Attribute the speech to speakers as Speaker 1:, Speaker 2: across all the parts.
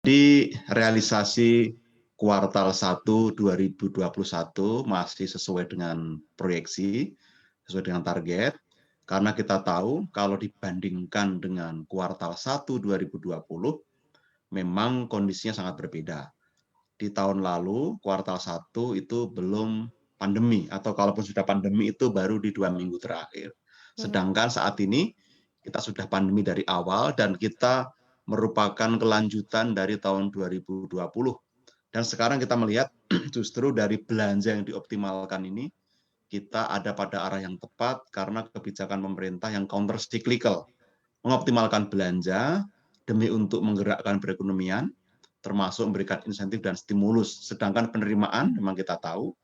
Speaker 1: Di realisasi kuartal 1 2021 masih sesuai dengan proyeksi, sesuai dengan target, karena kita tahu kalau dibandingkan dengan kuartal 1 2020, memang kondisinya sangat berbeda. Di tahun lalu, kuartal 1 itu belum pandemi, atau kalaupun sudah pandemi itu baru di 2 minggu terakhir.
Speaker 2: Mhm.
Speaker 1: Sedangkan saat ini kita sudah pandemi dari awal dan kita merupakan kelanjutan dari tahun 2020. Dan sekarang kita melihat justru dari belanja yang dioptimalkan ini, kita ada pada arah yang tepat karena kebijakan pemerintah yang counter cyclical, mengoptimalkan belanja demi untuk menggerakkan perekonomian, termasuk memberikan insentif dan stimulus. Sedangkan penerimaan memang kita tahu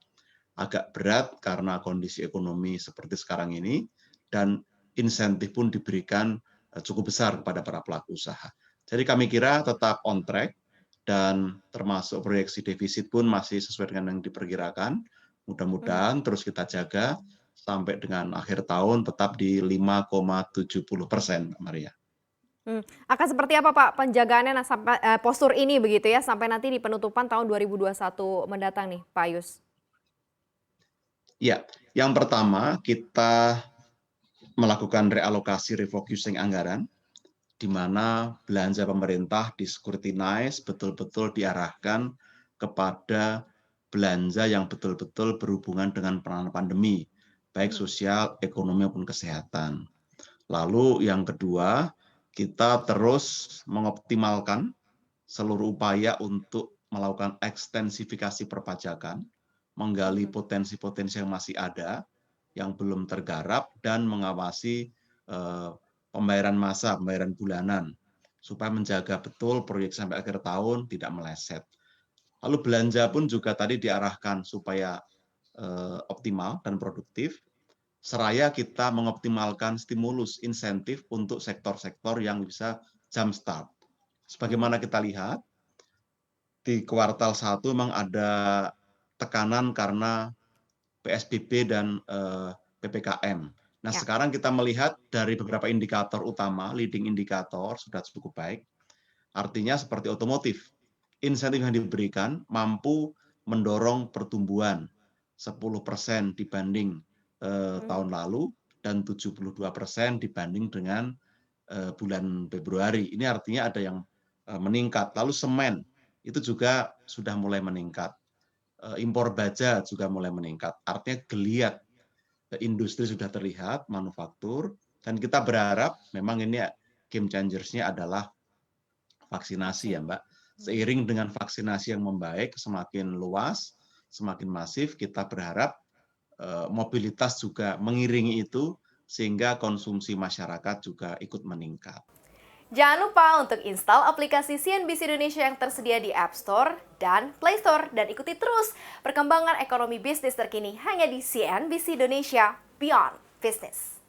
Speaker 1: agak berat karena kondisi ekonomi seperti sekarang ini, dan insentif pun diberikan cukup besar kepada para pelaku usaha. Jadi kami kira tetap on track dan termasuk proyeksi defisit pun masih sesuai dengan yang diperkirakan.
Speaker 2: Mhm.
Speaker 1: Mudah-mudahan terus kita jaga sampai dengan akhir tahun tetap di 5,70%, Maria.
Speaker 2: Akan seperti apa Pak penjagaannya sampai postur ini begitu ya, sampai nanti di penutupan tahun 2021 mendatang nih, Pak Yus?
Speaker 1: Ya, yang pertama kita melakukan realokasi refocusing anggaran, di mana belanja pemerintah di-scrutinize betul-betul diarahkan kepada belanja yang betul-betul berhubungan dengan penanganan pandemi, baik
Speaker 2: Mhm.
Speaker 1: sosial, ekonomi maupun kesehatan. Lalu yang kedua, kita terus mengoptimalkan seluruh upaya untuk melakukan ekstensifikasi perpajakan, menggali
Speaker 2: Mhm.
Speaker 1: potensi-potensi yang masih ada, yang belum tergarap, dan mengawasi pembayaran massa, pembayaran bulanan, supaya menjaga betul proyek sampai akhir tahun tidak meleset. Lalu belanja pun juga tadi diarahkan supaya optimal dan produktif, seraya kita mengoptimalkan stimulus insentif untuk sektor-sektor yang bisa jumpstart.
Speaker 2: Mhm.
Speaker 1: Sebagaimana kita lihat, di kuartal 1 memang ada tekanan karena PSBB dan PPKM. Nah,
Speaker 2: Ya.
Speaker 1: sekarang kita melihat dari beberapa indikator utama, leading indikator sudah cukup baik. Artinya seperti otomotif, insentif yang diberikan mampu mendorong pertumbuhan 10% dibanding
Speaker 2: Mhm.
Speaker 1: tahun lalu dan 72% dibanding dengan bulan Februari. Ini artinya ada yang meningkat. Lalu semen itu juga sudah mulai meningkat. Impor baja juga mulai meningkat. Artinya geliat industri sudah terlihat, manufaktur, dan kita berharap memang ini game changersnya adalah vaksinasi ya
Speaker 2: Vaksin.
Speaker 1: Mbak.
Speaker 2: Mhm.
Speaker 1: Seiring dengan vaksinasi yang membaik, semakin luas, semakin masif, kita berharap mobilitas juga mengiringi itu, sehingga konsumsi masyarakat juga ikut meningkat.
Speaker 2: Jangan lupa untuk install aplikasi CNBC Indonesia yang tersedia di App Store dan Play Store dan ikuti terus perkembangan ekonomi bisnis terkini hanya di CNBC Indonesia Beyond Business.